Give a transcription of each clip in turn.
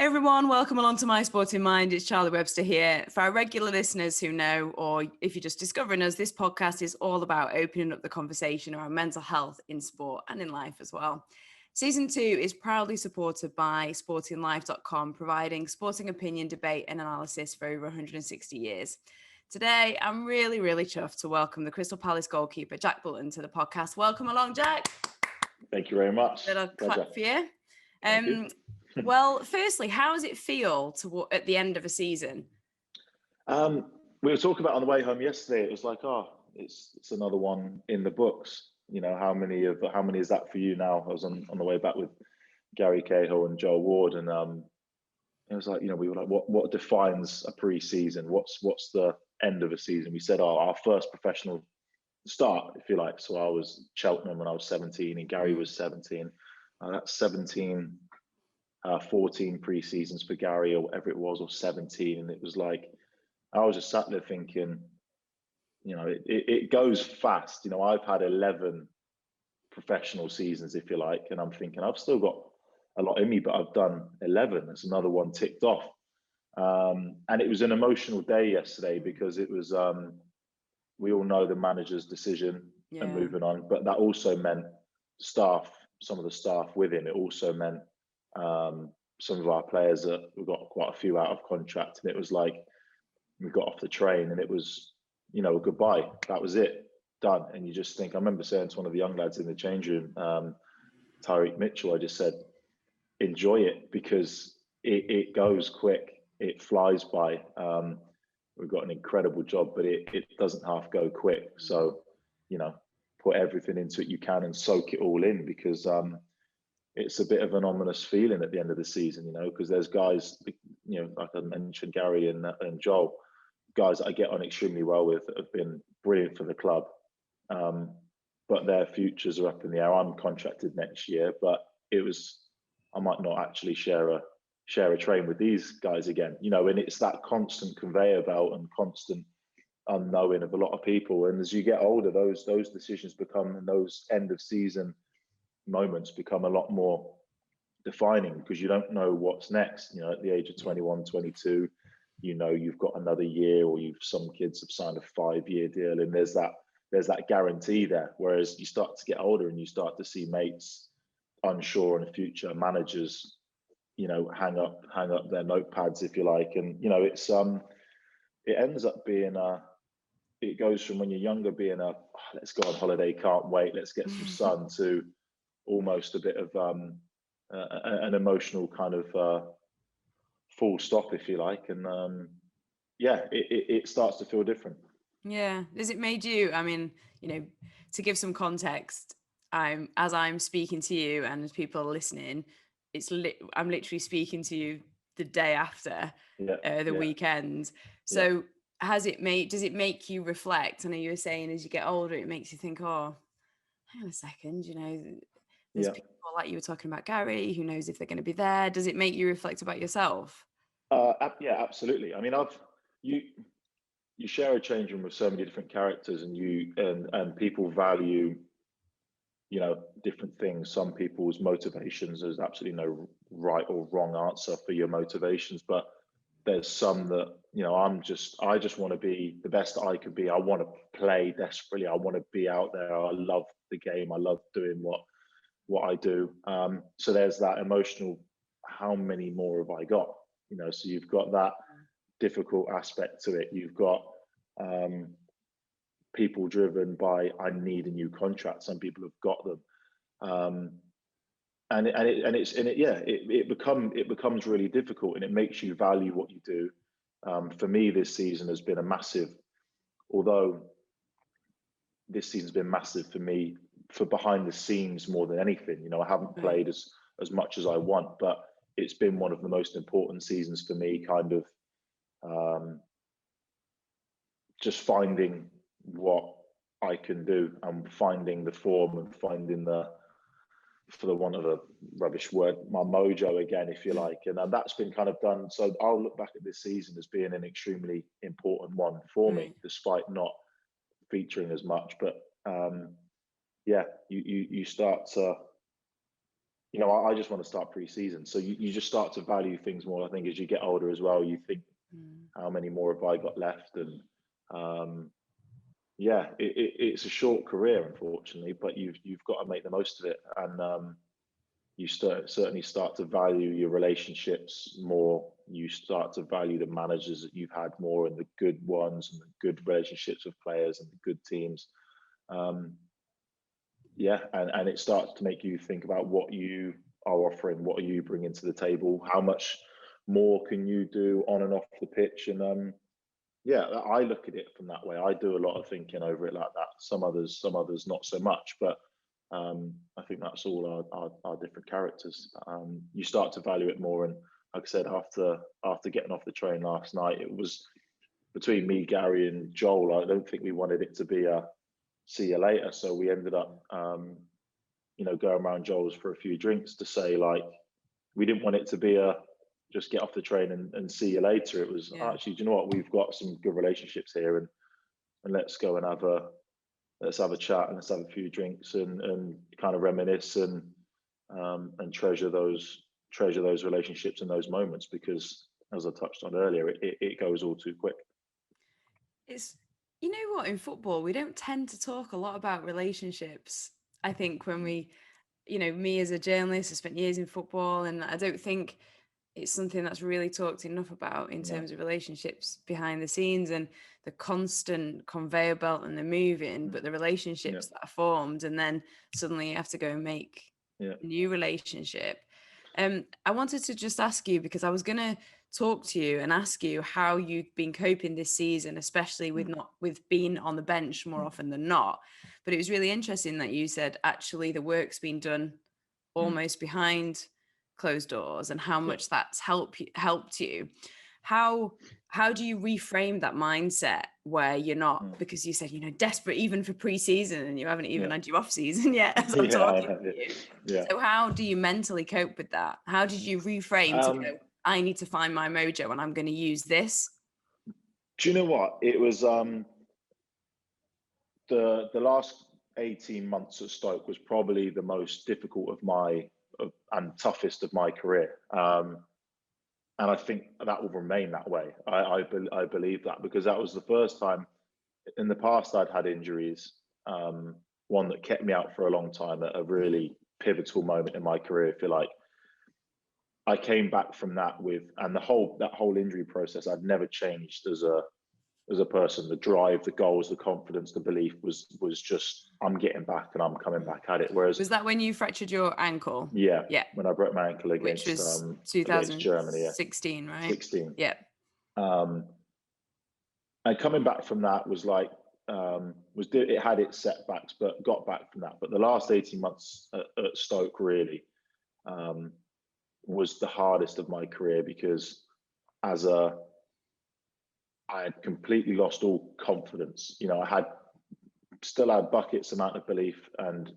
Hi everyone, welcome along to My Sporting Mind. It's Charlie Webster here. For our regular listeners who know, or if you're just discovering us, this podcast is all about opening up the conversation around mental health in sport and in life as well. Season 2 is proudly supported by sportinglife.com, providing sporting opinion, debate and analysis for over 160 years. Today, I'm really chuffed to welcome the Crystal Palace goalkeeper, Jack Butland, to the podcast. Welcome along, Jack. Thank you very much. Little clap for you. Thank you. Well, firstly, how does it feel at the end of a season? We were talking about on the way home yesterday. It was like, it's another one in the books. You know, how many is that for you now? I was on the way back with Gary Cahill and Joel Ward, and it was like, you know, we were like, what defines a pre-season? What's the end of a season? We said, our first professional start, if you like. So I was Cheltenham when I was 17, and Gary was 17. That's 17. 14 pre-seasons for Gary or whatever it was, or 17, and it was like I was just sat there thinking, you know, it goes fast. You know, I've had 11 professional seasons, if you like, and I'm thinking I've still got a lot in me, but I've done 11. There's another one ticked off, and it was an emotional day yesterday because it was we all know the manager's decision and moving on, but that also meant some of the staff with him. It also meant some of our players that we've got quite a few out of contract, and it was like we got off the train and it was, you know, goodbye. That was it, done. And you just think, I remember saying to one of the young lads in the change room, Tyreek Mitchell, I just said, enjoy it because it goes quick, it flies by. We've got an incredible job, but it doesn't half go quick. So, you know, put everything into it you can and soak it all in, because it's a bit of an ominous feeling at the end of the season, you know, because there's guys, you know, like I mentioned, Gary and Joel, guys that I get on extremely well with that have been brilliant for the club, but their futures are up in the air. I'm contracted next year, but I might not actually share a train with these guys again, you know, and it's that constant conveyor belt and constant unknowing of a lot of people. And as you get older, those decisions become, and those end of season moments become a lot more defining, because you don't know what's next. You know, at the age of 21, 22, you know, you've got another year, or some kids have signed a 5-year deal, and there's that guarantee there. Whereas you start to get older and you start to see mates unsure on the future, managers, you know, hang up their notepads, if you like, and you know, it ends up being it goes from when you're younger being let's go on holiday, can't wait, let's get some sun, to almost a bit of an emotional kind of full stop, if you like, and it starts to feel different. Yeah. Has it made you, I mean, you know, to give some context, as I'm speaking to you and as people are listening, I'm literally speaking to you the day after the weekend. So does it make you reflect? I know you were saying as you get older, it makes you think, oh, hang on a second, you know, there's people like you were talking about, Gary, who knows if they're going to be there. Does it make you reflect about yourself? Yeah, absolutely. I mean, you share a change room with so many different characters, and people value, you know, different things. Some people's motivations, there's absolutely no right or wrong answer for your motivations, but there's some that, you know, I just want to be the best I could be. I want to play desperately. I want to be out there. I love the game. I love doing what I do. So there's that emotional, how many more have I got? You know, so you've got that difficult aspect to it. You've got people driven by, I need a new contract. Some people have got them. It becomes really difficult, and it makes you value what you do. For me, this season has been a massive, although this season's been massive for me for behind the scenes more than anything. You know, I haven't played as much as I want, but it's been one of the most important seasons for me, kind of just finding what I can do and finding the form and finding for the want of a rubbish word, my mojo again, if you like. And that's been kind of done. So I'll look back at this season as being an extremely important one for me, despite not featuring as much. But you start to you know, I just want to start pre-season. So you just start to value things more. I think as you get older as well, you think, how many more have I got left? And yeah, it's a short career, unfortunately, but you've got to make the most of it. And you certainly start to value your relationships more. You start to value the managers that you've had more, and the good ones, and the good relationships with players, and the good teams. Yeah, and it starts to make you think about what you are offering, what are you bringing to the table, how much more can you do on and off the pitch. And yeah, I look at it from that way. I do a lot of thinking over it like that. Some others not so much, but I think that's all our different characters. You start to value it more. And like I said, after getting off the train last night, it was between me, Gary, and Joel. I don't think we wanted it to be a see you later. So we ended up, you know, going around Joel's for a few drinks to say, like, we didn't want it to be a just get off the train and see you later. It was actually, do you know what? We've got some good relationships here, and let's go and let's have a chat, and let's have a few drinks, and kind of reminisce, and treasure those relationships and those moments, because as I touched on earlier, it goes all too quick. It's, you know what, in football, we don't tend to talk a lot about relationships. I think when we, you know, me as a journalist, I spent years in football, and I don't think it's something that's really talked enough about in terms of relationships behind the scenes, and the constant conveyor belt and the moving, but the relationships that are formed, and then suddenly you have to go and make a new relationship. I wanted to just ask you, because I was going to talk to you and ask you how you've been coping this season, especially with being on the bench more often than not. But it was really interesting that you said actually the work's been done almost behind closed doors, and how much that's helped you. How do you reframe that mindset where you're not, because you said, you know, desperate even for pre-season, and you haven't even had your off season yet as I'm talking to you. So how do you mentally cope with that? How did you reframe to go, I need to find my mojo and I'm going to use this? Do you know what? It was the last 18 months at Stoke was probably the most difficult and toughest of my career. And I think that will remain that way. I believe that, because that was the first time. In the past, I'd had injuries, one that kept me out for a long time at a really pivotal moment in my career, if you like. I came back from that and that whole injury process, I'd never changed as a person. The drive, the goals, the confidence, the belief was just, I'm getting back and I'm coming back at it. Whereas, was that when you fractured your ankle? Yeah. When I broke my ankle against, which was against Germany. 16, right? 16. Yeah. And coming back from that was like, it had its setbacks, but got back from that. But the last 18 months at Stoke really was the hardest of my career, because I had completely lost all confidence. You know, I still had buckets amount of belief and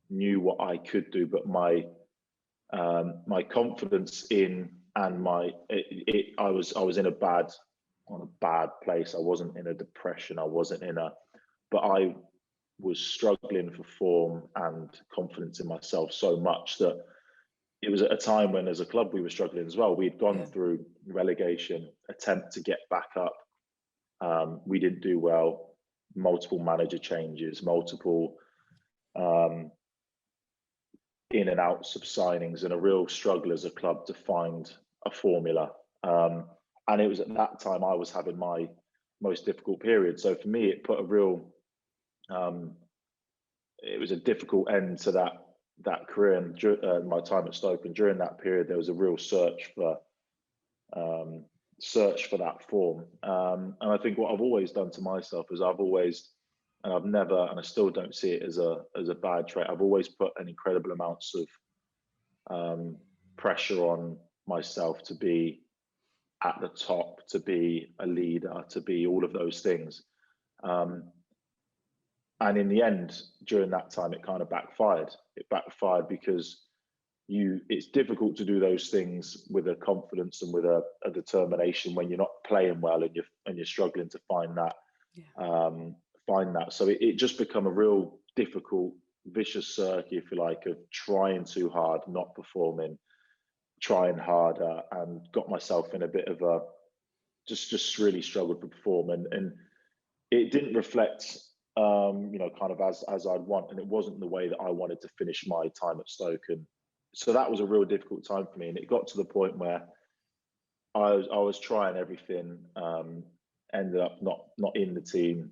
knew what I could do, but my confidence in, and I was in a bad place. I wasn't in a depression. But I was struggling for form and confidence in myself so much that it was at a time when, as a club, we were struggling as well. We'd gone through relegation, attempt to get back up. We didn't do well. Multiple manager changes, multiple in and outs of signings, and a real struggle as a club to find a formula. And it was at that time I was having my most difficult period. So for me, it put a real, it was a difficult end to that career and my time at Stoke. And during that period, there was a real search for that form. And I think what I've always done to myself is I've never, and I still don't see it as a bad trait, I've always put an incredible amounts of pressure on myself to be at the top, to be a leader, to be all of those things. And in the end, during that time, it kind of backfired. It backfired because it's difficult to do those things with a confidence and with a determination when you're not playing well and you're struggling to find that. So it just become a real difficult vicious circle, if you like, of trying too hard, not performing, trying harder, and got myself in a bit of a just really struggled to perform, and it didn't reflect kind of as I'd want, and it wasn't the way that I wanted to finish my time at Stoke, and so that was a real difficult time for me, and it got to the point where I was trying everything, ended up not in the team.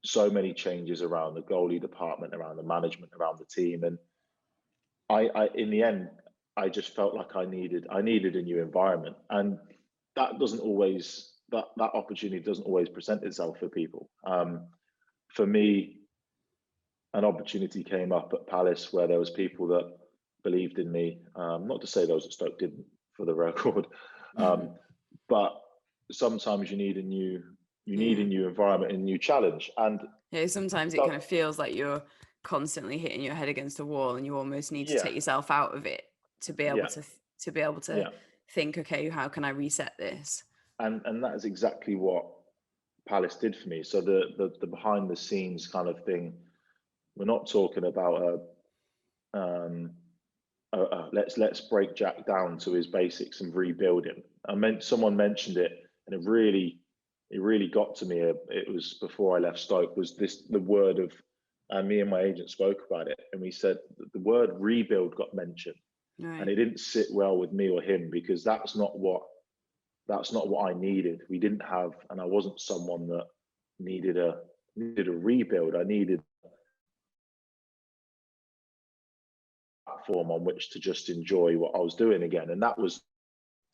So many changes around the goalie department, around the management, around the team, and I in the end I just felt like I needed a new environment, and that doesn't always that opportunity doesn't always present itself for people. For me, an opportunity came up at Palace where there was people that believed in me. Not to say those at Stoke didn't, for the record, but sometimes you need a new environment and a new challenge. And sometimes it kind of feels like you're constantly hitting your head against a wall, and you almost need to take yourself out of it to be able to think, okay, how can I reset this? And that is exactly what Palace did for me. So the behind the scenes kind of thing, we're not talking about let's break Jack down to his basics and rebuild him. Someone mentioned it, and it really got to me. It was before I left Stoke. Was the word of me and my agent spoke about it, and we said the word rebuild got mentioned, and it didn't sit well with me or him, because that's not what I needed. We didn't have, and I wasn't someone that needed a rebuild. I needed a platform on which to just enjoy what I was doing again, and that was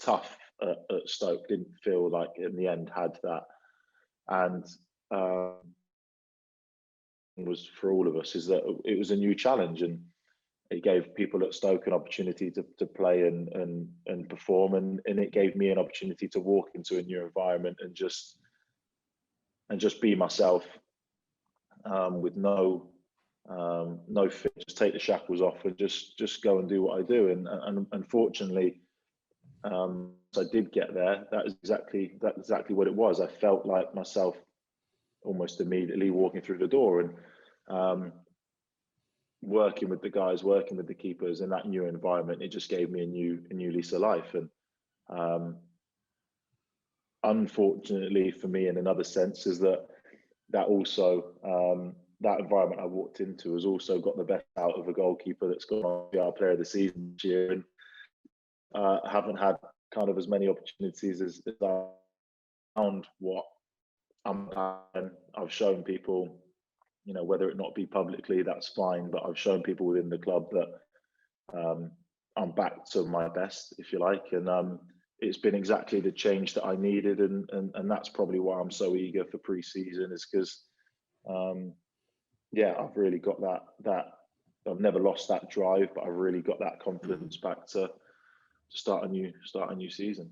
tough at Stoke. Didn't feel like in the end had that, and was for all of us is that it was a new challenge, and it gave people at Stoke an opportunity to play and perform, and it gave me an opportunity to walk into a new environment and just be myself, with no fear, just take the shackles off and just go and do what I do. And unfortunately, I did get there. That's exactly what it was. I felt like myself almost immediately walking through the door, and working with the guys, working with the keepers in that new environment, it just gave me a new lease of life. And unfortunately for me, in another sense, is that also that environment I walked into has also got the best out of a goalkeeper that's gone on to be our player of the season this year, and haven't had kind of as many opportunities as I found what I'm at. I've shown people, whether it not be publicly, that's fine, but I've shown people within the club that I'm back to my best, if you like, and it's been exactly the change that I needed, and that's probably why I'm so eager for pre-season, is because I've really got that I've never lost that drive, but I've really got that confidence back to start a new season.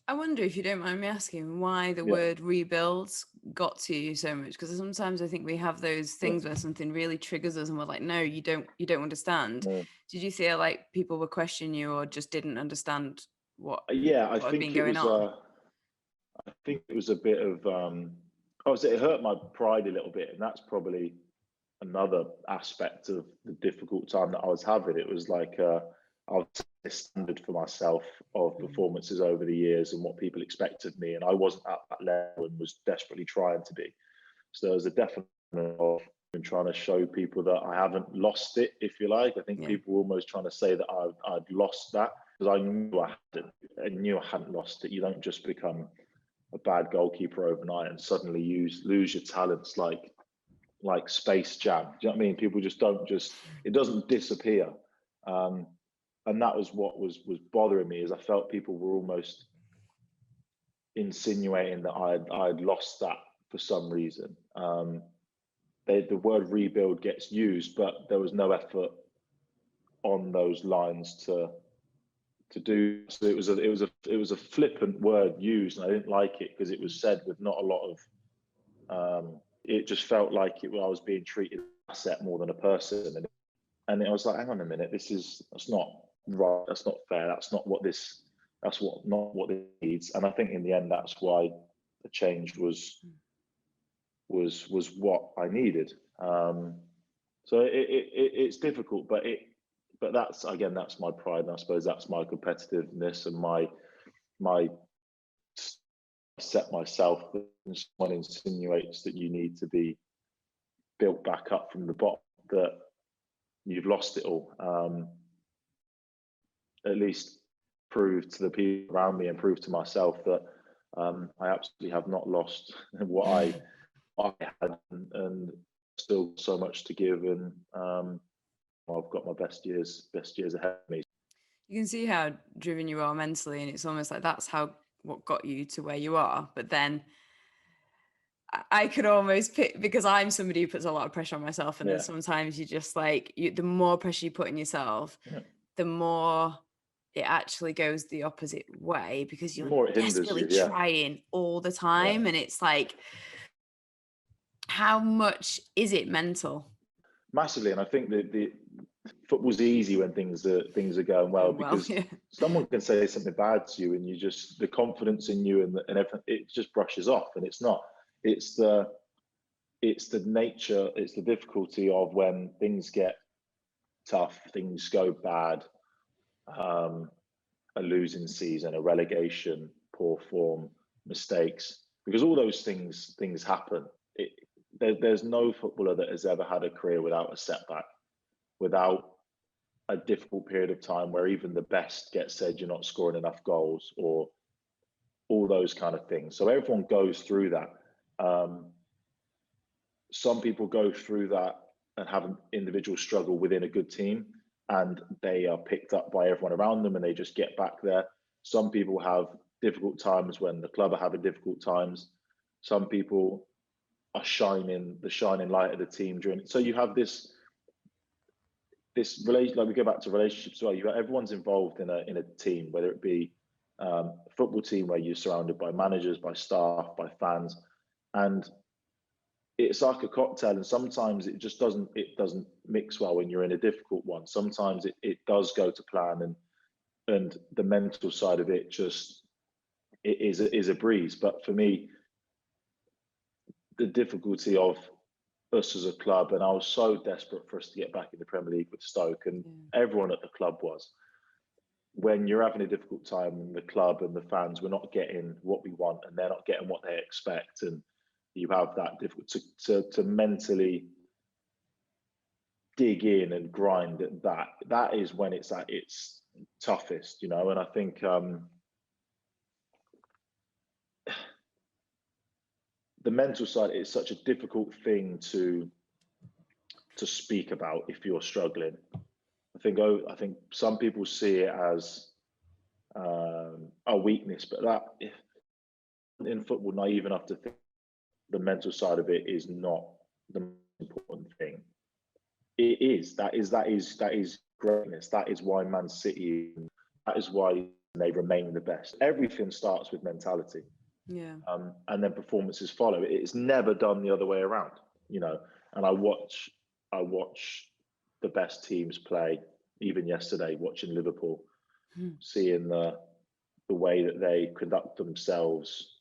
I wonder, if you don't mind me asking, why the word rebuild got to you so much, because sometimes I think we have those things where something really triggers us and we're like, no, you don't understand. No. Did you feel like people were questioning you, or just didn't understand what had been going on? I think it was a bit of it hurt my pride a little bit, and that's probably another aspect of the difficult time that I was having. It was like I was set a standard for myself of performances over the years and what people expect of me, and I wasn't at that level and was desperately trying to be. So there was a definite of trying to show people that I haven't lost it, if you like. I think people were almost trying to say that I'd lost that, because I knew I hadn't lost it. You don't just become a bad goalkeeper overnight and suddenly lose your talents like Space Jam. Do you know what I mean? People just don't it doesn't disappear. And that was what was bothering me, is I felt people were almost insinuating that I'd lost that for some reason. The word rebuild gets used, but there was no effort on those lines to do. So it was a flippant word used, and I didn't like it because it was said with not a lot of. It just felt like I was being treated as an asset more than a person, and I was like, hang on a minute, that's not right, that's not fair, that's not what this needs. And I think in the end, that's why the change was what I needed. So it's difficult, but that's, again, that's my pride, and I suppose that's my competitiveness and my set myself. When someone insinuates that you need to be built back up from the bottom, that you've lost it all. At least prove to the people around me and prove to myself that I absolutely have not lost what I had, and still so much to give, and I've got my best years ahead of me. You can see how driven you are mentally, and it's almost like that's what got you to where you are. But then I could almost pick, because I'm somebody who puts a lot of pressure on myself, and then sometimes you just like, the more pressure you put on yourself, the more it actually goes the opposite way, because you're desperately trying all the time. And it's like, how much is it mental? Massively. And I think that the football's easy when things are going well, because someone can say something bad to you, and you just, the confidence in you and everything, it just brushes off. And it's not. It's the nature. It's the difficulty of when things get tough, things go bad. A losing season, a relegation, poor form, mistakes, because all those things happen. There's no footballer that has ever had a career without a setback, without a difficult period of time where even the best get said you're not scoring enough goals, or all those kind of things. So everyone goes through that. Some people go through that and have an individual struggle within a good team, and they are picked up by everyone around them, and they just get back there. Some people have difficult times when the club are having difficult times. Some people are the shining light of the team during it. So you have this relation, like we go back to relationships as well. Everyone's involved in a team, whether it be a football team where you're surrounded by managers, by staff, by fans, and it's like a cocktail. And sometimes it just doesn't mix well when you're in a difficult one. Sometimes it does go to plan, and the mental side of it just is a breeze. But for me, the difficulty of us as a club, and I was so desperate for us to get back in the Premier League with Stoke, and everyone at the club was. When you're having a difficult time, and the club and the fans, we're not getting what we want, and they're not getting what they expect, and you have that difficult to mentally dig in and grind at that. That is when it's at its toughest, And I think the mental side is such a difficult thing to speak about if you're struggling. I think some people see it as a weakness, but that, in football, naive enough to think the mental side of it is not the most important thing. It is. That is greatness. That is why Man City, that is why they remain the best. Everything starts with mentality. And then performances follow. It's never done the other way around, And I watch the best teams play. Even yesterday, watching Liverpool, seeing the way that they conduct themselves,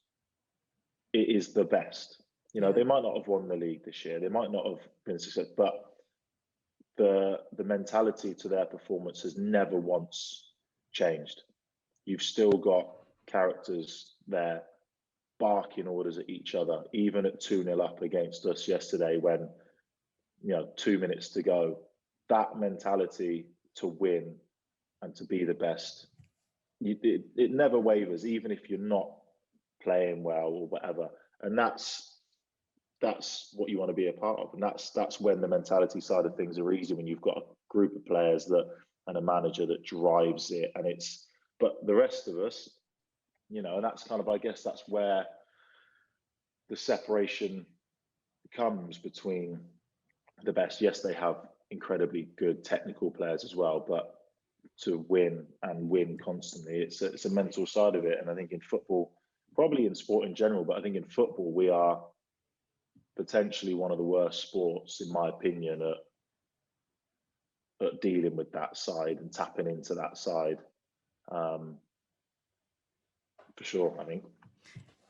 it is the best. They might not have won the league this year. They might not have been successful, but the mentality to their performance has never once changed. You've still got characters there barking orders at each other, even at 2-0 up against us yesterday when, 2 minutes to go. That mentality to win and to be the best, it never wavers, even if you're not playing well or whatever. And that's what you want to be a part of. And that's when the mentality side of things are easy, when you've got a group of players and a manager that drives it. But the rest of us, and that's kind of, I guess that's where the separation comes between the best. Yes, they have incredibly good technical players as well, but to win constantly, it's a mental side of it. And I think in football, probably in sport in general, but I think in football, we are potentially one of the worst sports, in my opinion, at dealing with that side and tapping into that side. For sure, I think.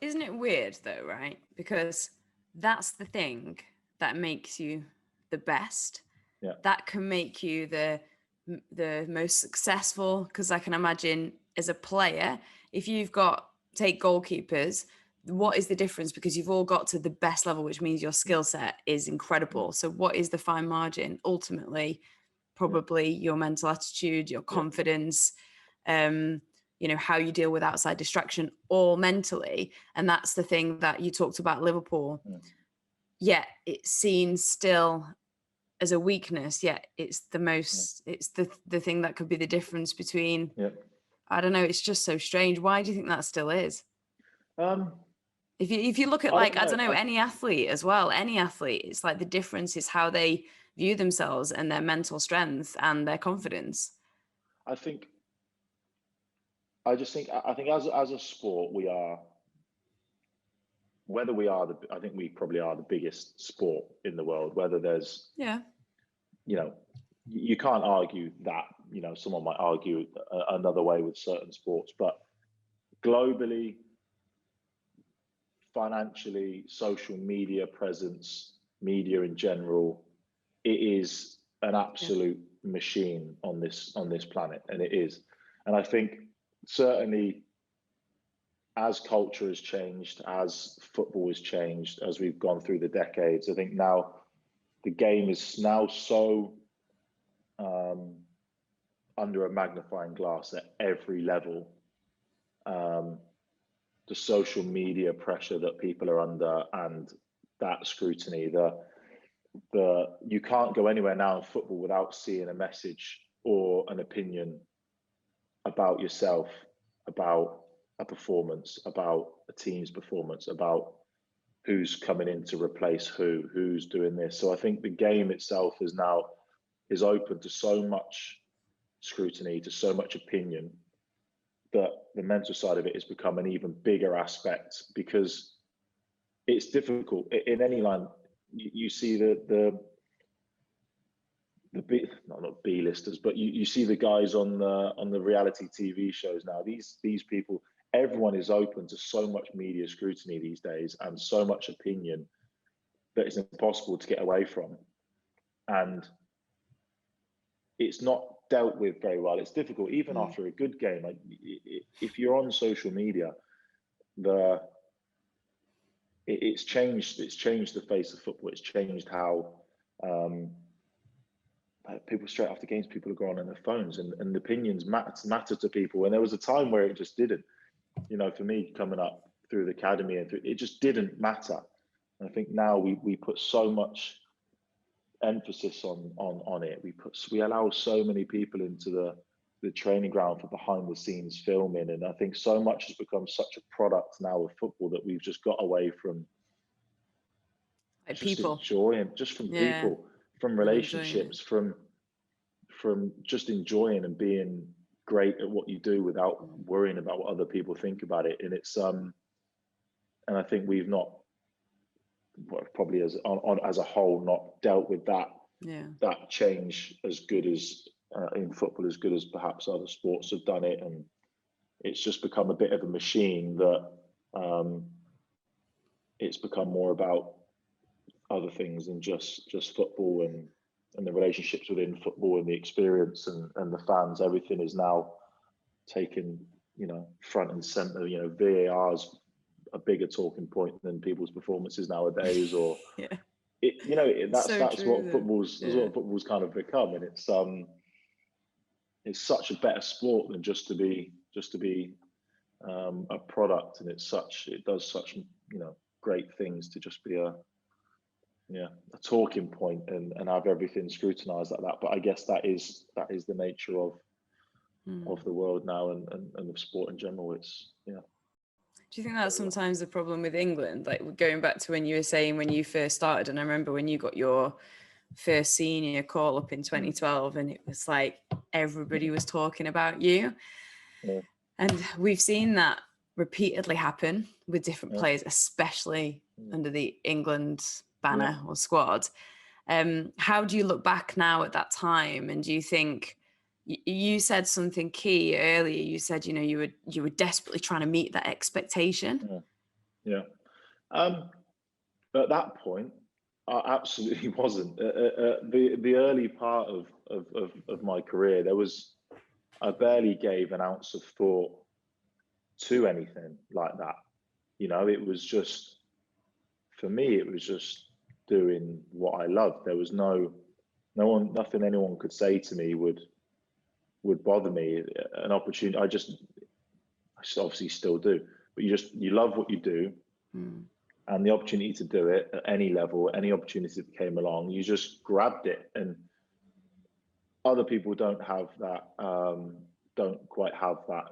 Isn't it weird though, right? Because that's the thing that makes you the best. that can make you the most successful. Because I can imagine as a player, if you've got, take goalkeepers, what is the difference? Because you've all got to the best level, which means your skill set is incredible. So what is the fine margin? Ultimately, probably your mental attitude, your confidence, you know, how you deal with outside distraction, all mentally. And that's the thing that you talked about Liverpool. Yet it's seen still as a weakness, yet it's the most, it's the thing that could be the difference between, I don't know, it's just so strange. Why do you think that still is? If you look at, like, I don't know, any athlete as well, any athlete, it's like the difference is how they view themselves and their mental strength and their confidence. I think as a sport, we are, whether we are I think we probably are the biggest sport in the world, whether there's, you know, you can't argue that, you know, someone might argue another way with certain sports, but globally, financially, social media presence, media in general, it is an absolute machine on this planet, and it is. And I think certainly as culture has changed, as football has changed, as we've gone through the decades, I think now the game is now so under a magnifying glass at every level. The social media pressure that people are under and that scrutiny, you can't go anywhere now in football without seeing a message or an opinion about yourself, about a performance, about a team's performance, about who's coming in to replace who's doing this. So I think the game itself is open to so much scrutiny, to so much opinion, that the mental side of it has become an even bigger aspect, because it's difficult in any line. You see the not B-listers, but you see the guys on the reality TV shows now. These people, everyone is open to so much media scrutiny these days and so much opinion that it's impossible to get away from. And it's not dealt with very well. It's difficult, even after a good game. Like, if you're on social media, it's changed the face of football. It's changed how people, straight after games, people are going on their phones, and opinions matter to people. And there was a time where it just didn't. You know, for me, coming up through the academy, and it just didn't matter. And I think now we put so much emphasis on it. We allow so many people into the training ground for behind the scenes filming, and I think so much has become such a product now of football that we've just got away from people enjoying, just from people, from relationships, from just enjoying and being great at what you do without worrying about what other people think about it. And it's and I think we've not, probably as a whole, not dealt with that change as good as in football, as good as perhaps other sports have done it. And it's just become a bit of a machine that it's become more about other things than just football, and the relationships within football, and the experience, and the fans. Everything is now taken, you know, front and center. You know, VAR's a bigger talking point than people's performances nowadays, or that's what football's kind of become. And it's such a better sport than just to be a product. And it does such, you know, great things to just be a talking point and have everything scrutinized like that. But I guess that is the nature of the world now, and of sport in general. Do you think that's sometimes the problem with England? Like, going back to when you were saying when you first started, and I remember when you got your first senior call up in 2012, and it was like everybody was talking about you. And we've seen that repeatedly happen with different players, especially under the England banner or squad. How do you look back now at that time? And do you think, you said something key earlier, you said, you know, you were desperately trying to meet that expectation. At that point, I absolutely wasn't. The early part of my career, I barely gave an ounce of thought to anything like that. It was just, for me, it was just doing what I loved. There was nothing anyone could say to me would bother me. An opportunity, I obviously still do, but you love what you do. And the opportunity to do it at any level, any opportunity that came along, you just grabbed it. And other people don't have that, don't quite have that,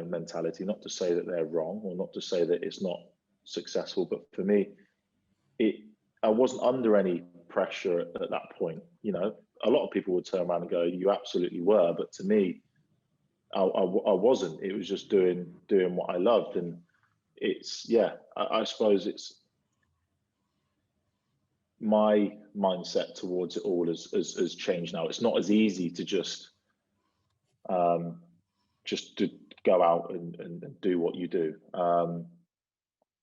mentality. Not to say that they're wrong, or not to say that it's not successful, but for me, I wasn't under any pressure at that point. A lot of people would turn around and go, "You absolutely were," but to me, I wasn't. It was just doing what I loved. And I suppose it's my mindset towards it all has changed now. It's not as easy to just to go out and do what you do,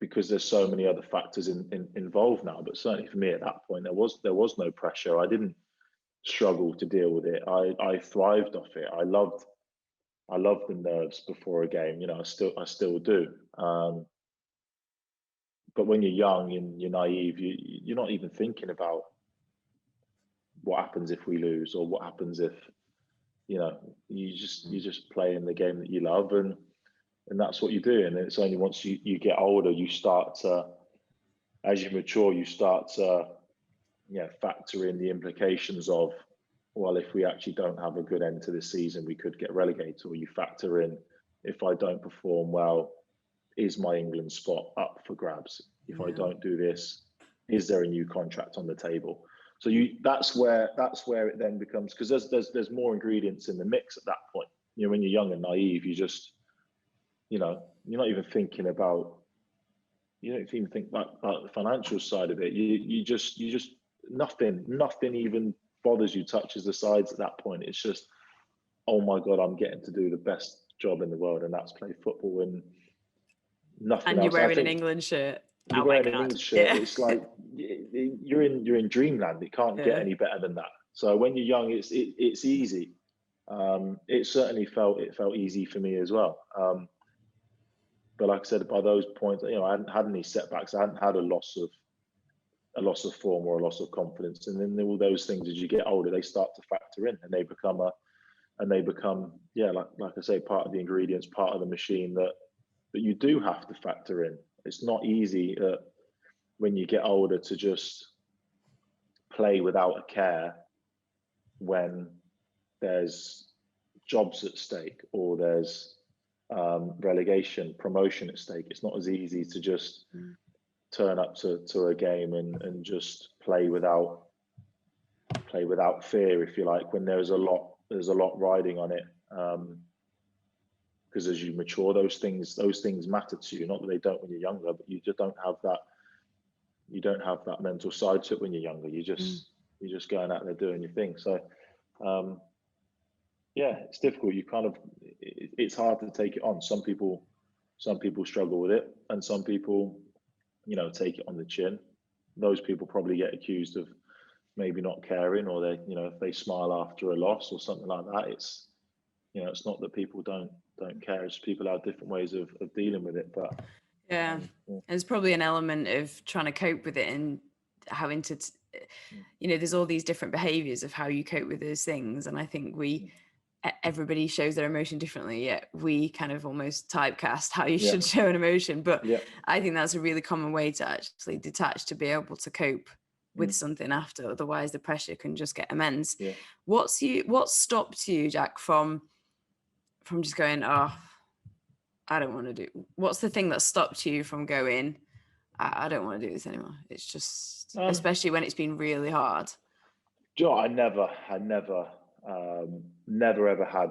because there's so many other factors involved now. But certainly for me at that point, there was no pressure. I didn't struggle to deal with it. I thrived off it. I loved the nerves before a game. I still do. But when you're young and you're naive, you're not even thinking about what happens if we lose, or what happens if, you just play in the game that you love, and that's what you do. And it's only once you get older, you start to, as you mature, you start to factor in the implications of, well, if we actually don't have a good end to the season, we could get relegated. Or you factor in, if I don't perform well, is my England spot up for grabs? If I don't do this, is there a new contract on the table? So that's where it then becomes, because there's more ingredients in the mix at that point. When you're young and naive, you just, you're not even thinking about, you don't even think about the financial side of it. You just nothing even bothers you, touches the sides at that point. It's just, oh my God, I'm getting to do the best job in the world, and that's play football, and nothing else. And you're wearing an England shirt. You're wearing an England shirt. Yeah. It's like you're in dreamland. It can't get any better than that. So when you're young, it's easy. It certainly felt easy for me as well. But like I said, by those points, I hadn't had any setbacks. I hadn't had a loss of form or a loss of confidence. And then all those things, as you get older, they start to factor in, and they become like I say, part of the ingredients, part of the machine that you do have to factor in. It's not easy when you get older to just play without a care when there's jobs at stake, or there's relegation, promotion at stake. It's not as easy to just turn up to a game and just play without fear, if you like, when there's a lot riding on it. Because as you mature, those things matter to you. Not that they don't when you're younger, but you just don't have that. You don't have that mental side to it when you're younger. You're just going out there doing your thing. So, it's difficult. It's hard to take it on. Some people struggle with it, and some people, take it on the chin. Those people probably get accused of maybe not caring, or they, if they smile after a loss or something like that. It's, it's not that people don't care. It's people have different ways of dealing with it. But there's probably an element of trying to cope with it, and having to, there's all these different behaviors of how you cope with those things. And I think everybody shows their emotion differently, yet we kind of almost typecast how you should show an emotion. But I think that's a really common way to actually detach, to be able to cope with something after. Otherwise the pressure can just get immense. What stopped you, Jack, from just going, oh, I don't want to do? What's the thing that stopped you from going, I don't want to do this anymore? It's just, especially when it's been really hard. I never ever had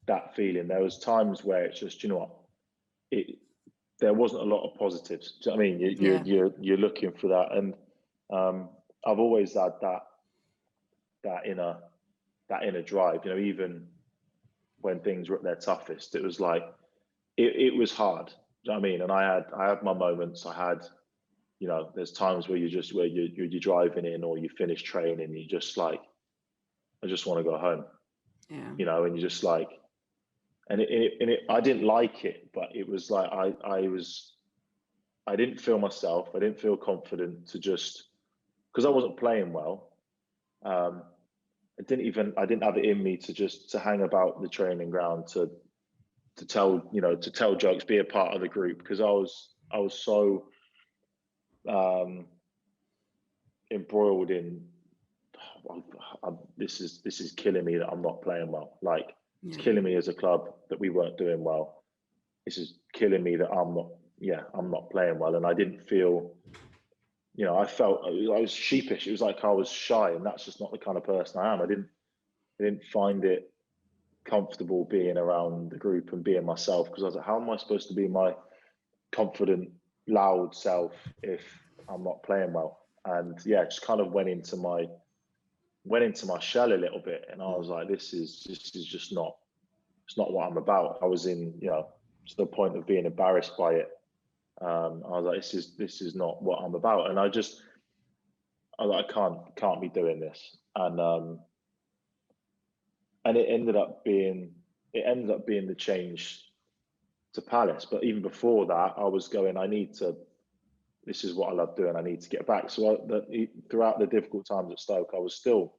that feeling. There was times where it's just, there wasn't a lot of positives. Do you know what I mean? You're looking for that, and I've always had that inner drive. Even when things were at their toughest, it was like it was hard. Do you know what I mean? And I had my moments. I you know, there's times where you're driving in or you finish training, and you're just like, I just want to go home, Yeah. you know, and you're just like, and I didn't like it, but it was like, I didn't feel myself. I didn't feel confident to just, because I wasn't playing well. I didn't have it in me to just to hang about the training ground to tell jokes, be a part of the group, because I was so embroiled in this is killing me that I'm not playing well. Like, it's killing me as a club that we weren't doing well. This is killing me that I'm not playing well. And I didn't feel, you know, I was sheepish. It was like I was shy, and that's just not the kind of person I am. I didn't find it comfortable being around the group and being myself, because I was like, how am I supposed to be my confident, loud self if I'm not playing well? And yeah, just kind of went into my shell a little bit, and I was like, this is just not, it's not what I'm about. I was in, you know, to the point of being embarrassed by it. I was like, this is not what I'm about, and I was like, I can't be doing this, and it ended up being the change to Palace. But even before that, I was going, this is what I love doing. I need to get back. So throughout the difficult times at Stoke, I was still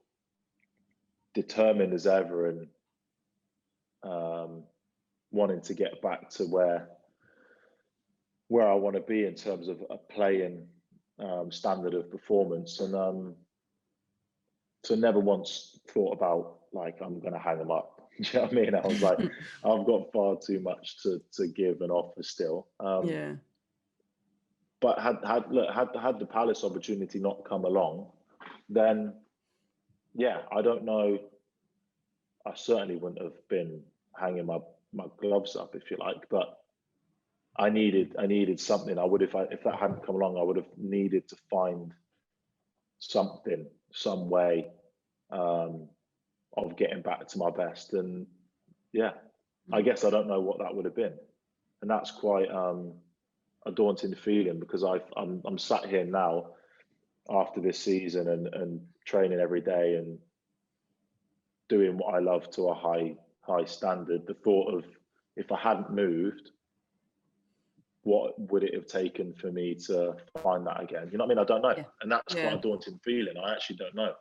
determined as ever, and wanting to get back to where I want to be in terms of a playing standard of performance. And so never once thought about, like, I'm going to hang them up. Do you know what I mean? I was like, I've got far too much to give and offer still. But had the Palace opportunity not come along, then yeah, I don't know. I certainly wouldn't have been hanging my gloves up, if you like. But I needed something. I would, if that hadn't come along, I would have needed to find something, some way of getting back to my best. And yeah, I guess I don't know what that would have been, and that's quite a daunting feeling, because I'm sat here now after this season and training every day and doing what I love to a high standard. The thought of, if I hadn't moved, what would it have taken for me to find that again? You know what I mean? I don't know. And that's quite a daunting feeling. I actually don't know.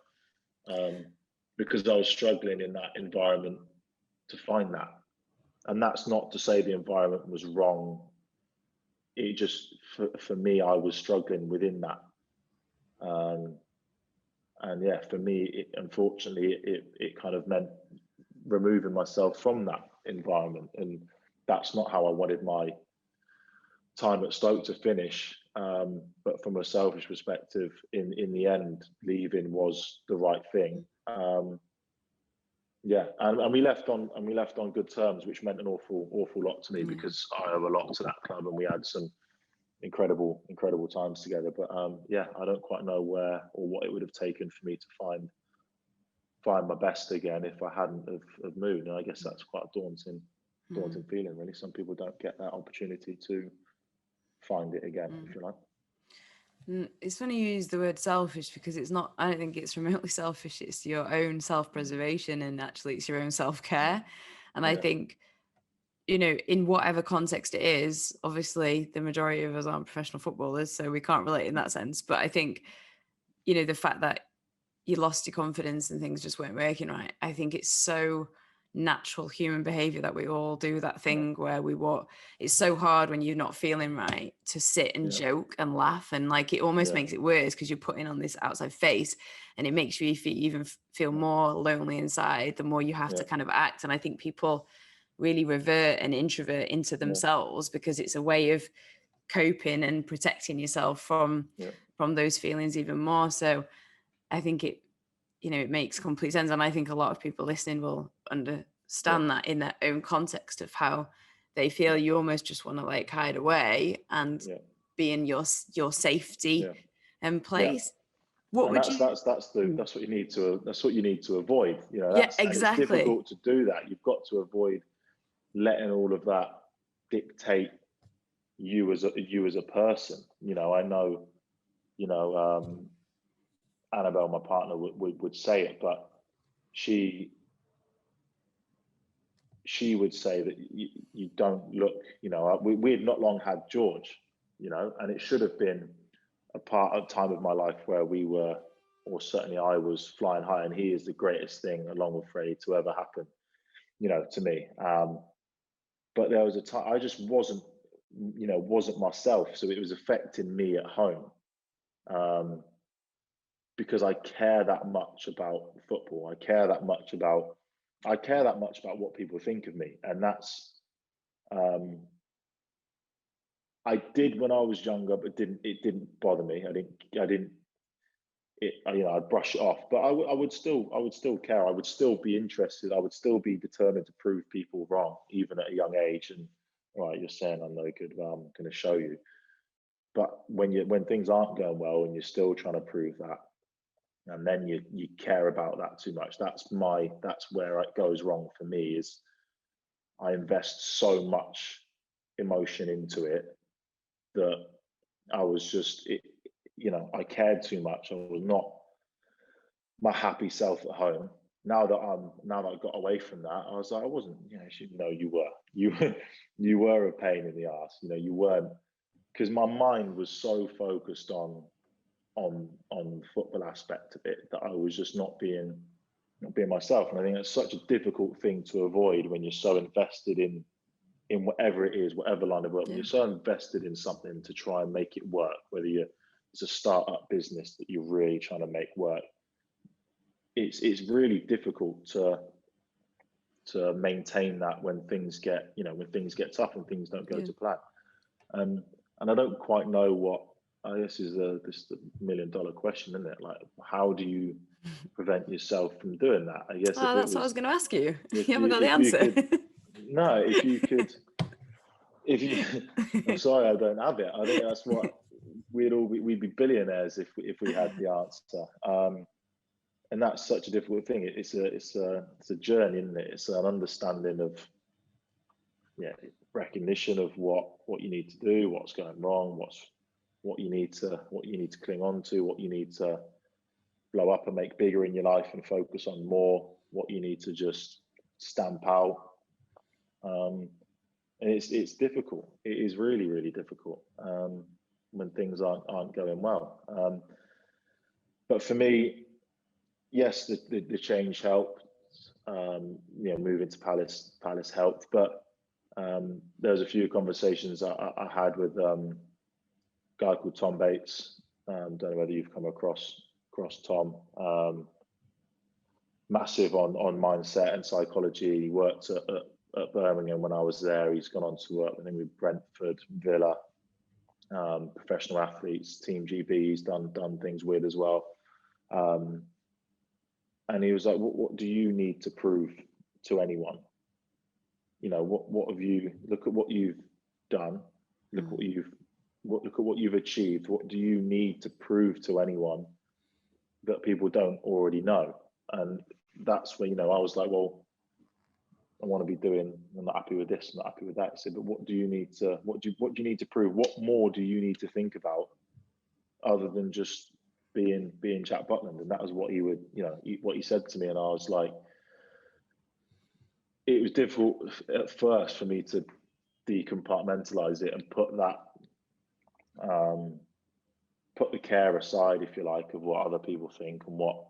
Because I was struggling in that environment to find that. And that's not to say the environment was wrong. It just, for me, I was struggling within that. And yeah, for me, unfortunately, it kind of meant removing myself from that environment. And that's not how I wanted my time at Stoke to finish. But from a selfish perspective, in the end, leaving was the right thing. Yeah, and we left on good terms, which meant an awful lot to me, because I owe a lot to that club, and we had some incredible times together. But yeah, I don't quite know where or what it would have taken for me to find my best again if I hadn't have moved. And I guess that's quite a daunting feeling, really. Some people don't get that opportunity to find it again, if you like. It's funny you use the word selfish, because it's not, I don't think it's remotely selfish. It's your own self-preservation, and actually it's your own self-care. And I think, you know, in whatever context it is, obviously the majority of us aren't professional footballers, so we can't relate in that sense. But I think, you know, the fact that you lost your confidence and things just weren't working right, I think it's so natural human behavior that we all do that thing where it's so hard when you're not feeling right to sit and joke and laugh, and like it almost makes it worse because you're putting on this outside face, and it makes you even feel more lonely inside the more you have to kind of act. And I think people really revert and introvert into themselves because it's a way of coping and protecting yourself from those feelings even more. So I think it, you know, it makes complete sense. And I think a lot of people listening will understand that in their own context of how they feel. You almost just want to like hide away and be in your safety and place. What and would that's what you need to avoid. You know, exactly. And it's difficult to do that. You've got to avoid letting all of that dictate you as a person. You know, I know Annabelle, my partner, would say it, but she would say that you don't look, we had not long had George, and it should have been a time of my life where we were, or certainly I was, flying high, and he is the greatest thing, along with Freddie, to ever happen, to me. But there was a time I just wasn't myself, so it was affecting me at home, because I care that much about football. I care that much about what people think of me, and that's I did when I was younger, but it didn't bother me. I'd brush it off, but I would still care. I would still be interested. I would still be determined to prove people wrong, even at a young age. And right, you're saying I'm no good, well, I'm going to show you. But when things aren't going well and you're still trying to prove that, and then you care about that too much, that's where it goes wrong for me. Is I invest so much emotion into it that I was just, I cared too much. I was not my happy self at home. Now that I got away from that, I was like, I wasn't. You were a pain in the ass. You weren't, because my mind was so focused on the football aspect of it that I was just not being myself. And I think that's such a difficult thing to avoid when you're so invested in whatever it is, whatever line of work. When you're so invested in something to try and make it work, whether it's a startup business that you're really trying to make work, it's really difficult to maintain that when things get tough and things don't go to plan. And I don't quite know what, I guess is this $1 million question, isn't it? Like, how do you prevent yourself from doing that? I guess that's what I was going to ask you. You haven't got the answer. I'm sorry, I don't have it. I think that's what we'd be billionaires if we had the answer. And that's such a difficult thing. It's a journey, isn't it? It's an understanding of, recognition of what you need to do, what's going wrong, what you need to cling on to, what you need to blow up and make bigger in your life and focus on more, what you need to just stamp out. And it's difficult. It is really, really difficult when things aren't going well. But for me, yes, the change helped. Moving to Palace helped. But there was a few conversations I had with a guy called Tom Bates. Don't know whether you've come across Tom. Massive on mindset and psychology. He worked at Birmingham when I was there. He's gone on to work, I think, with Brentford, Villa, professional athletes, Team GB. He's done things with as well. And he was like, what do you need to prove to anyone? What have you, look at what you've done, look at what you've achieved. What do you need to prove to anyone that people don't already know? And that's where, I was like, well, I want to be doing, I'm not happy with this, I'm not happy with that. I said, but what do you need to prove? What more do you need to think about other than just being Jack Butland? And that was what he would, what he said to me. And I was like, it was difficult at first for me to decompartmentalize it and put that, put the care aside, if you like, of what other people think and what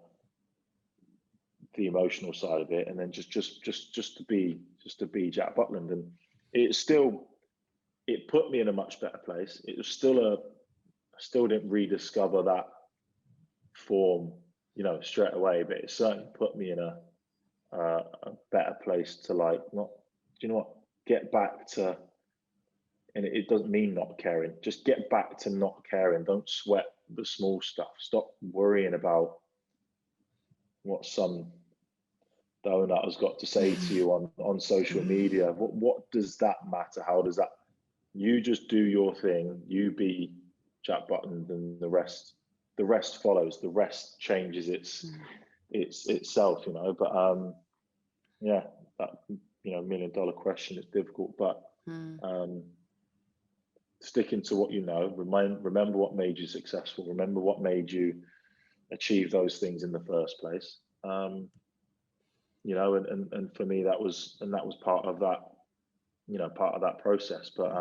the emotional side of it, and then just to be Jack Butland. And it put me in a much better place. It was still I still didn't rediscover that form, straight away, but it certainly put me in a better place to, like, not, get back to, and it doesn't mean not caring, just get back to not caring. Don't sweat the small stuff. Stop worrying about what some donut has got to say to you on social media. What does that matter? How does that, you just do your thing, you be Jack Butland, and the rest follows. The rest changes itself, but that $1 million question is difficult, but sticking to what you know. Remember what made you successful. Remember what made you achieve those things in the first place. You know, and for me, that was part of that, you know, part of that process. But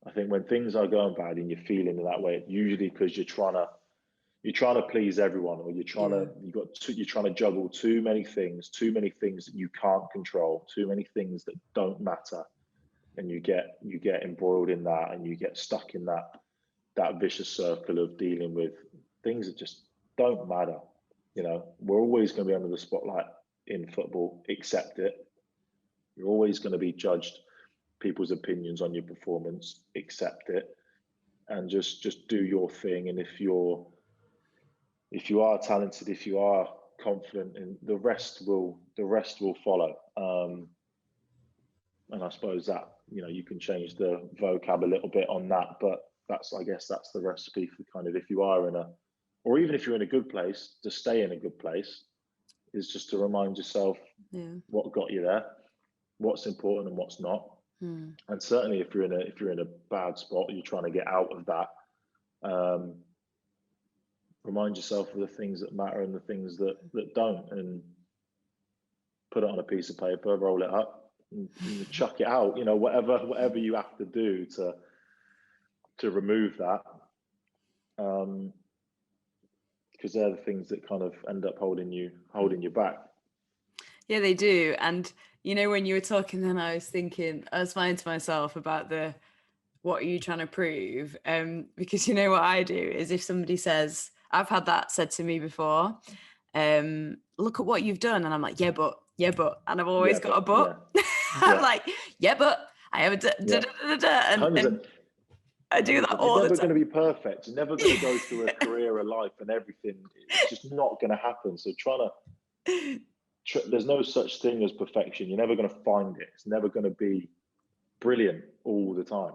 I think when things are going bad and you're feeling in that way, usually because you're trying to please everyone, or you're trying to juggle too many things that you can't control, too many things that don't matter, and you get embroiled in that, and you get stuck in that vicious circle of dealing with things that just don't matter. You know, we're always going to be under the spotlight in football. Accept it. You're always going to be judged people's opinions on your performance. Accept it, and just do your thing. And if you are talented, if you are confident, and the rest will follow. And I suppose that, you know, you can change the vocab a little bit on that, but I guess that's the recipe for kind of, if you are or even if you're in a good place, to stay in a good place, is just to remind yourself what got you there, what's important and what's not. And certainly if you're in a bad spot, you're trying to get out of that, remind yourself of the things that matter and the things that don't, and put it on a piece of paper, roll it up, and chuck it out. You know, whatever you have to do to remove that, because they're the things that kind of end up holding you back. Yeah, they do. And you know, when you were talking, then I was thinking to myself about what are you trying to prove? Because you know what I do is, if somebody says, I've had that said to me before, look at what you've done, and I'm like, yeah, but, and I've always got a but. Yeah. I'm like, yeah, but I haven't and I do that all the time. You're never going to be perfect. You're never going to go through a career, a life, and everything. It's just not going to happen. So there's no such thing as perfection. You're never going to find it. It's never going to be brilliant all the time.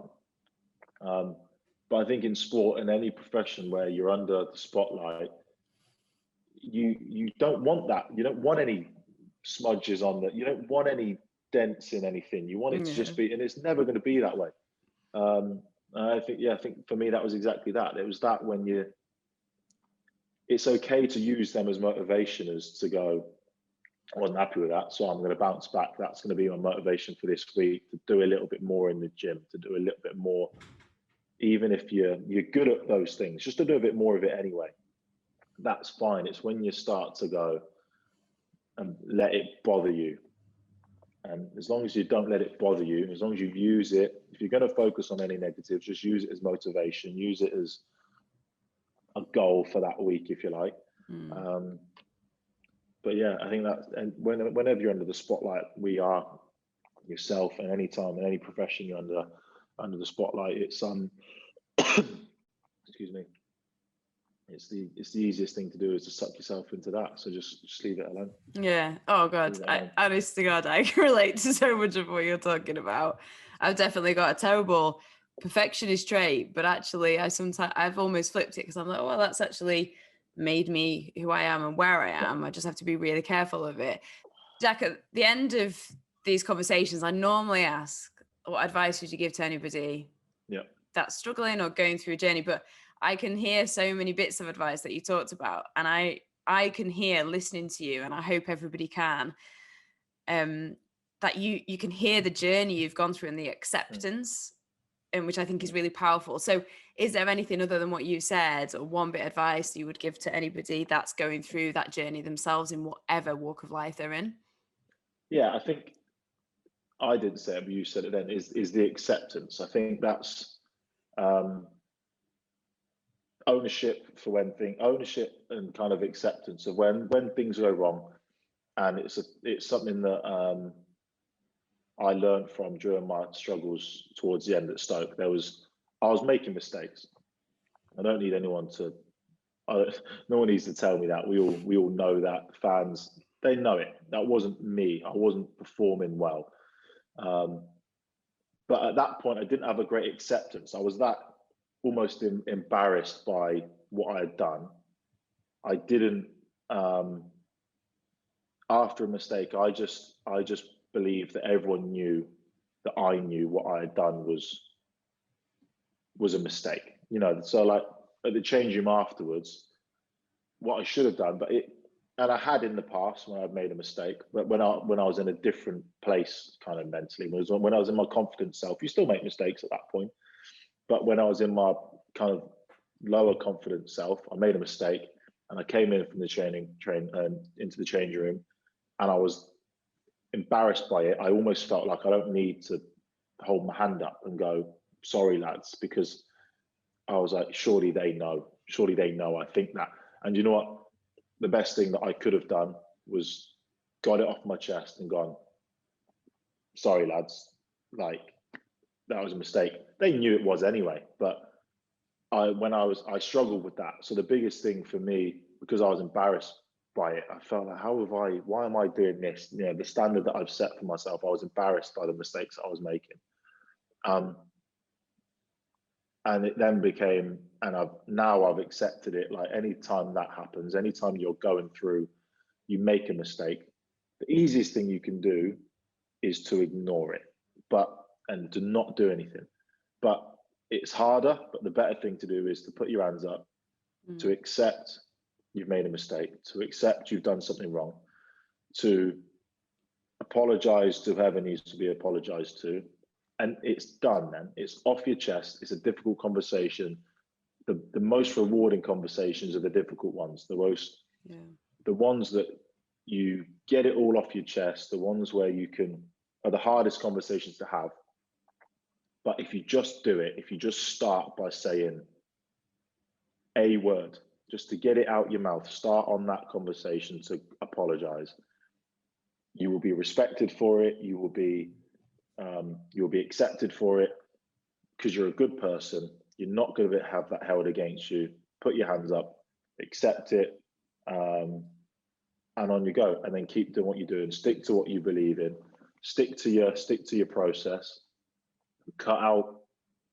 But I think in sport and any profession where you're under the spotlight, you don't want that. You don't want any smudges on that. You don't want any dents in anything. You want it to just be, and it's never going to be that way. I think for me, that was exactly that. It was that when it's okay to use them as motivation, as to go, I wasn't happy with that, so I'm going to bounce back. That's going to be my motivation for this week, to do a little bit more in the gym, to do a little bit more, even if you're good at those things, just to do a bit more of it anyway. That's fine. It's when you start to go and let it bother you. And as long as you don't let it bother you, as long as you use it, if you're going to focus on any negatives, just use it as motivation, use it as a goal for that week, if you like. But yeah, I think that, and whenever you're under the spotlight, we are yourself, and any time in any profession you're under the spotlight, it's excuse me, it's the easiest thing to do is to suck yourself into that. So just leave it alone. Yeah. Oh God, honest to God, I can relate to so much of what you're talking about. I've definitely got a terrible perfectionist trait, but actually I've almost flipped it, because I'm like, oh, well, that's actually made me who I am and where I am. I just have to be really careful of it. Jack, at the end of these conversations, I normally ask, what advice would you give to anybody that's struggling or going through a journey? But I can hear so many bits of advice that you talked about, and I can hear, listening to you, and I hope everybody can, that you can hear the journey you've gone through and the acceptance, and which I think is really powerful. So is there anything other than what you said, or one bit of advice you would give to anybody that's going through that journey themselves in whatever walk of life they're in? Yeah, I think I didn't say it, but you said it then, is the acceptance. I think that's ownership and kind of acceptance of when things go wrong. And it's something that I learned from during my struggles towards the end at Stoke. I was making mistakes. I don't need anyone no one needs to tell me that. We all know that. Fans, they know it. That wasn't me. I wasn't performing well. But at that point, I didn't have a great acceptance. I was that almost embarrassed by what I had done. I didn't. After a mistake, I just believed that everyone knew that I knew what I had done was a mistake. You know, so like at the change room afterwards, what I should have done, and I had in the past when I've made a mistake, but when I was in a different place kind of mentally, when I was in my confident self, you still make mistakes at that point. But when I was in my kind of lower confident self, I made a mistake, and I came in from the into the change room, and I was embarrassed by it. I almost felt like I don't need to hold my hand up and go, sorry lads, because I was like, surely they know I think that. And you know what, the best thing that I could have done was got it off my chest and gone, sorry lads, like that was a mistake. They knew it was anyway, but I struggled with that. So the biggest thing for me, because I was embarrassed by it, I felt like, why am I doing this? You know, the standard that I've set for myself, I was embarrassed by the mistakes that I was making. And it then became, and I've accepted it. Like anytime that happens, anytime you're going through, you make a mistake, the easiest thing you can do is to ignore it, and to not do anything. But it's harder, but the better thing to do is to put your hands up, to accept you've made a mistake, to accept you've done something wrong, to apologize to whoever needs to be apologized to. And it's done, then. It's off your chest. It's a difficult conversation. The most rewarding conversations are the difficult ones. The ones that you get it all off your chest, the ones where are the hardest conversations to have. But if you just do it, if you just start by saying a word, just to get it out your mouth, start on that conversation to apologize, you will be respected for it. You'll be accepted for it because you're a good person. You're not going to have that held against you. Put your hands up, accept it, and on you go. And then keep doing what you're doing. Stick to what you believe in. Stick to your process. Cut out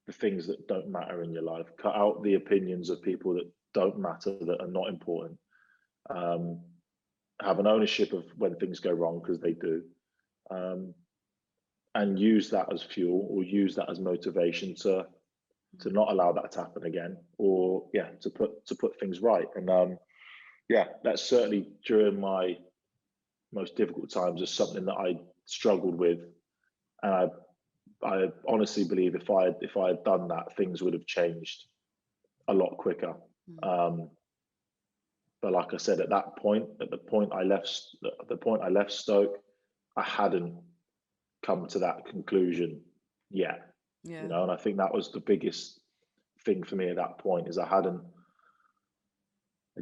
the things that don't matter in your life. Cut out the opinions of people that don't matter, that are not important. Have an ownership of when things go wrong, because they do. And use that as fuel, or use that as motivation to not allow that to happen again, or to put things right. And that's certainly during my most difficult times is something that I struggled with, and I honestly believe if I had done that, things would have changed a lot quicker. But like I said, at the point I left Stoke, I hadn't come to that conclusion yet. You know, and I think that was the biggest thing for me at that point, is I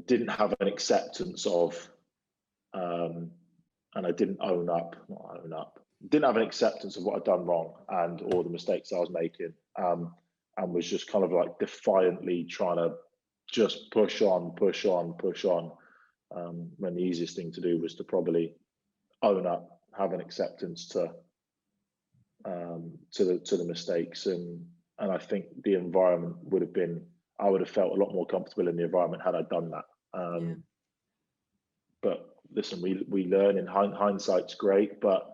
didn't have an acceptance of, and I didn't didn't have an acceptance of what I'd done wrong and all the mistakes I was making, and was just kind of like defiantly trying to just push on, when the easiest thing to do was to probably own up, have an acceptance to the mistakes, and I think the environment I would have felt a lot more comfortable in the environment had I done that. But listen, we learn, in hindsight's great, but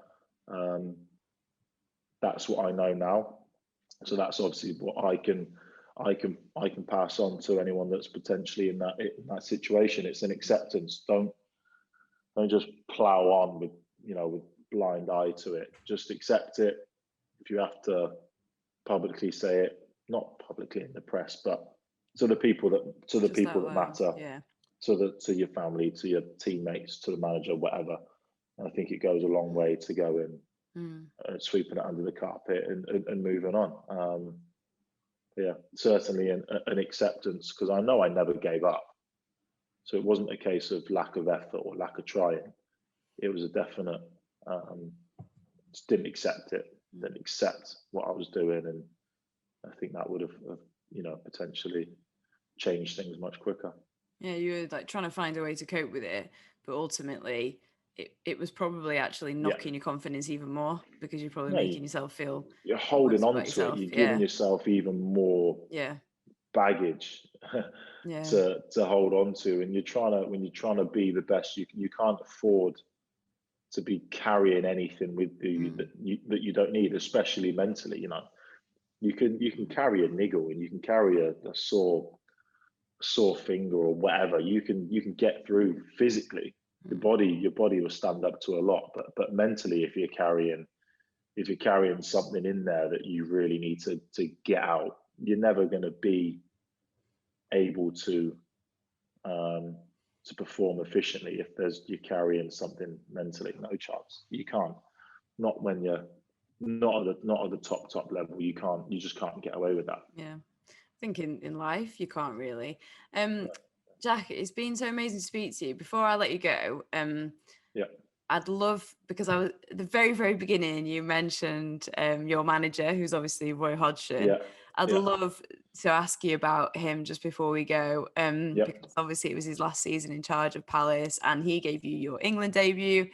that's what I know now. So that's obviously what I can pass on to anyone that's potentially in that situation. It's an acceptance. Don't just plow on with blind eye to it. Just accept it. If you have to publicly say it, not publicly in the press, but to the people that matter, to your family, to your teammates, to the manager, whatever. And I think it goes a long way to go in sweeping it under the carpet and moving on. Certainly an acceptance, because I know I never gave up. So it wasn't a case of lack of effort or lack of trying. It was a definite, just didn't accept it, didn't accept what I was doing. And I think that would have, potentially changed things much quicker. Yeah, you were like trying to find a way to cope with it, but ultimately it was probably actually knocking your confidence even more, because you're probably making yourself feel you're holding on to it. You're giving yourself even more baggage to hold on to, and when you're trying to be the best you can. You can't afford to be carrying anything with you that you don't need, especially mentally. You know, you can carry a niggle, and you can carry a sore finger or whatever. You can get through physically. Your body will stand up to a lot, but mentally, if you're carrying something in there that you really need to get out, you're never going to be able to perform efficiently if you're carrying something mentally. No chance. You can't. Not when you're not at the top level. You just can't get away with that. Yeah, I think in life you can't really. Jack, it's been so amazing to speak to you. Before I let you go, I'd love, because I was at the very, very beginning, you mentioned your manager, who's obviously Roy Hodgson. I'd love to ask you about him just before we go, because obviously it was his last season in charge of Palace, and he gave you your England debut.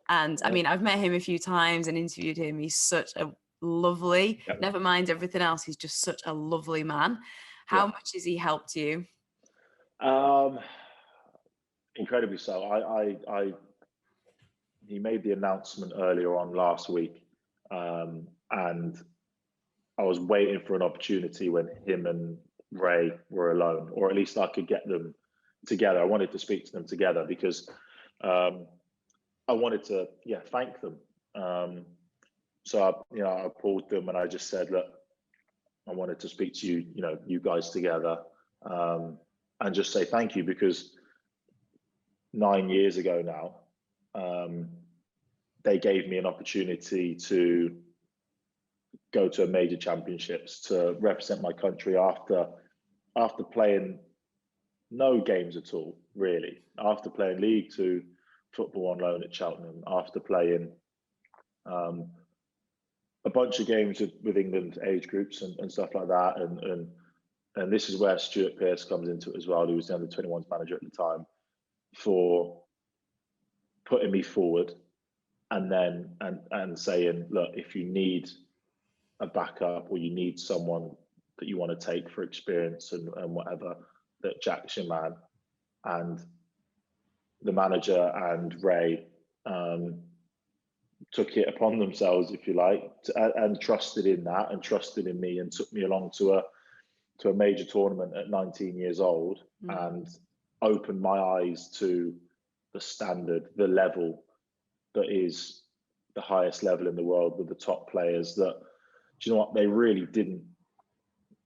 And I mean, I've met him a few times and interviewed him. He's such a lovely, never mind everything else, he's just such a lovely man. How much has he helped you? Incredibly so. He made the announcement earlier on last week, and I was waiting for an opportunity when him and Ray were alone, or at least I could get them together. I wanted to speak to them together because I wanted to, thank them. So I called them and I just said, look, I wanted to speak to you, you guys together, and just say thank you, because 9 years ago now, they gave me an opportunity to go to a major championships, to represent my country after playing no games at all, really. After playing League Two football on loan at Cheltenham, after playing a bunch of games with England age groups and stuff like that, and this is where Stuart Pearce comes into it as well, who was the under-21s manager at the time, for putting me forward, and then and saying, look, if you need a backup or you need someone that you want to take for experience and whatever, that Jack's your man. And the manager and Ray took it upon themselves, if you like, and trusted in that, and trusted in me, and took me along to a major tournament at 19 years old, and opened my eyes to the standard, the level that is the highest level in the world, with the top players that, do you know what, they really didn't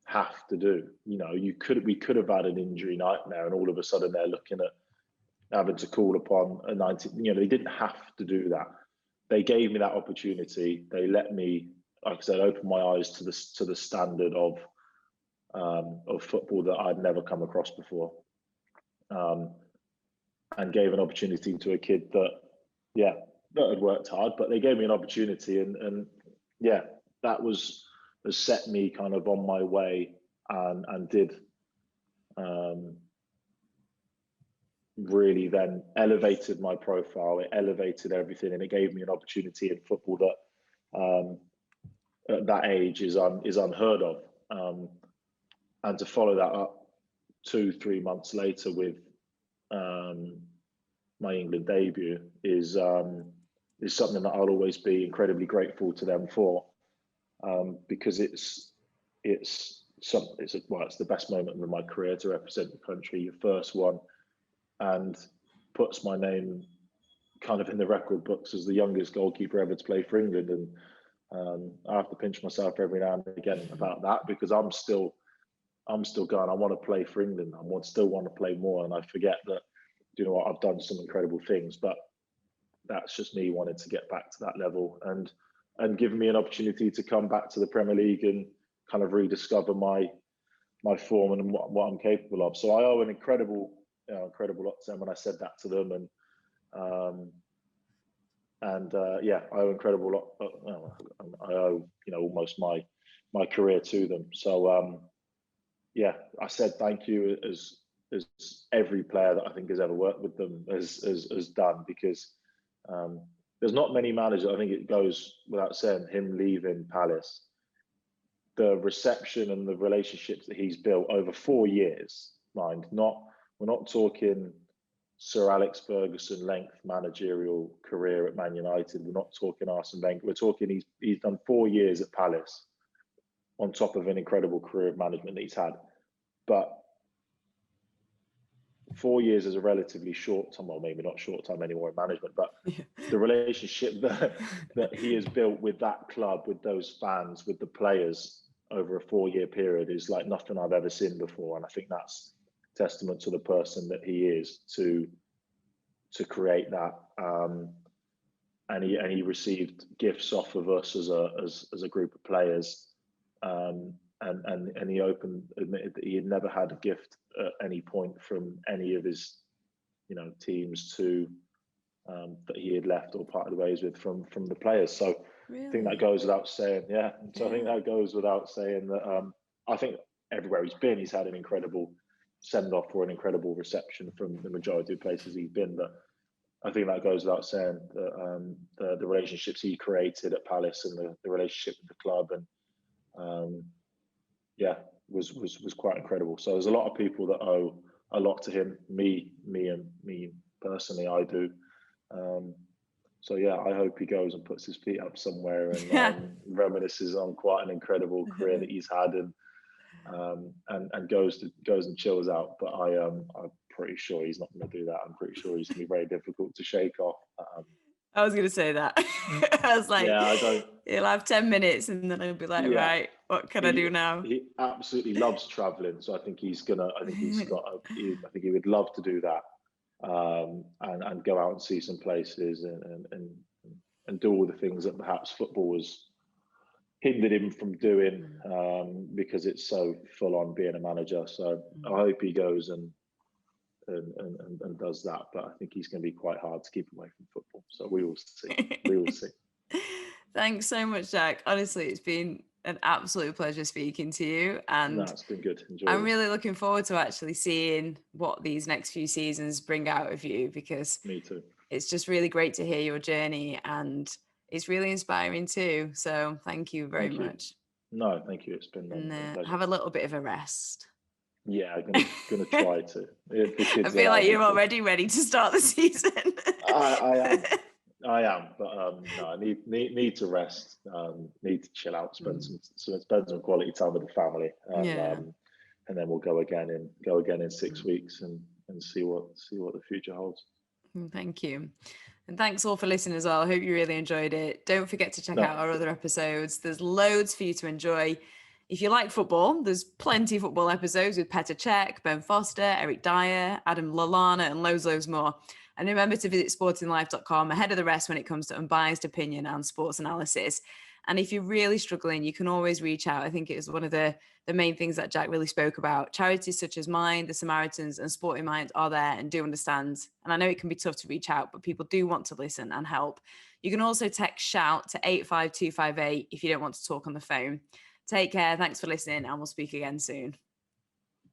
have to do. We could have had an injury nightmare, and all of a sudden they're looking at having to call upon a 19. They didn't have to do that. They gave me that opportunity. They let me, like I said, open my eyes to the standard of football that I'd never come across before, and gave an opportunity to a kid that had worked hard, but they gave me an opportunity, and that has set me kind of on my way, and did really then elevated my profile. It elevated everything, and it gave me an opportunity in football that at that age is unheard of. And to follow that up 2-3 months later with my England debut is something that I'll always be incredibly grateful to them for, because it's the best moment of my career to represent the country, your first one, and puts my name kind of in the record books as the youngest goalkeeper ever to play for England. And I have to pinch myself every now and again about that, because I'm still going, I want to play for England. Still want to play more. And I forget that, I've done some incredible things, but that's just me wanting to get back to that level, and giving me an opportunity to come back to the Premier League and kind of rediscover my form and what I'm capable of. So I owe an incredible lot to them when I said that to them, and I owe incredible lot. I owe almost my career to them. So I said thank you as every player that I think has ever worked with them has done, because there's not many managers. I think it goes without saying, him leaving Palace, the reception and the relationships that he's built over 4 years, we're not talking Sir Alex Ferguson length managerial career at Man United. We're not talking Arsene Wenger. We're talking he's done 4 years at Palace on top of an incredible career of management that he's had. But 4 years is a relatively short time, well, maybe not short time anymore in management, but the relationship that he has built with that club, with those fans, with the players over a 4-year period is like nothing I've ever seen before. And I think that's testament to the person that he is to create that. And he received gifts off of us as a group of players. And he admitted that he had never had a gift at any point from any of his, teams that he had left or parted ways with from the players. So really? I think that goes without saying. Yeah. So I think that goes without saying that. I think everywhere he's been, he's had an incredible send-off or an incredible reception from the majority of places he's been. But I think that goes without saying that the relationships he created at Palace and the relationship with the club and was quite incredible. So there's a lot of people that owe a lot to him. Me personally, I do. So yeah, I hope he goes and puts his feet up somewhere and reminisces on quite an incredible career that he's had and goes and chills out. But I'm pretty sure he's not going to do that. I'm pretty sure he's going to be very difficult to shake off. I was going to say that. I was like, he'll have 10 minutes and then he'll be like, right, what can I do now? He absolutely loves traveling. So I think he would love to do that and go out and see some places and do all the things that perhaps football has hindered him from doing because it's so full on being a manager. So I hope he goes and does that, but I think he's going to be quite hard to keep away from football. So we will see. We will see. Thanks so much, Jack. Honestly, it's been an absolute pleasure speaking to you, and it's been good. I'm really looking forward to actually seeing what these next few seasons bring out of you, because me too. It's just really great to hear your journey, and it's really inspiring too. So thank you very much. No, thank you. It's been a pleasure. Have a little bit of a rest. Yeah, I'm gonna try to. I feel like you're already ready to start the season. I am, but no, I need to rest. Need to chill out, spend some quality time with the family, and then we'll go again in 6 weeks and see what the future holds. Thank you. And thanks all for listening as well. I hope you really enjoyed it. Don't forget to check out our other episodes. There's loads for you to enjoy. If you like football, there's plenty of football episodes with Petr Cech, Ben Foster, Eric Dyer, Adam Lallana, and loads more. And remember to visit sportinglife.com ahead of the rest when it comes to unbiased opinion and sports analysis. And if you're really struggling, you can always reach out. I think it was one of the main things that Jack really spoke about. Charities such as mine, the Samaritans, and Sporting Minds are there and do understand. And I know it can be tough to reach out, but people do want to listen and help. You can also text SHOUT to 85258 if you don't want to talk on the phone. Take care. Thanks for listening, and we'll speak again soon.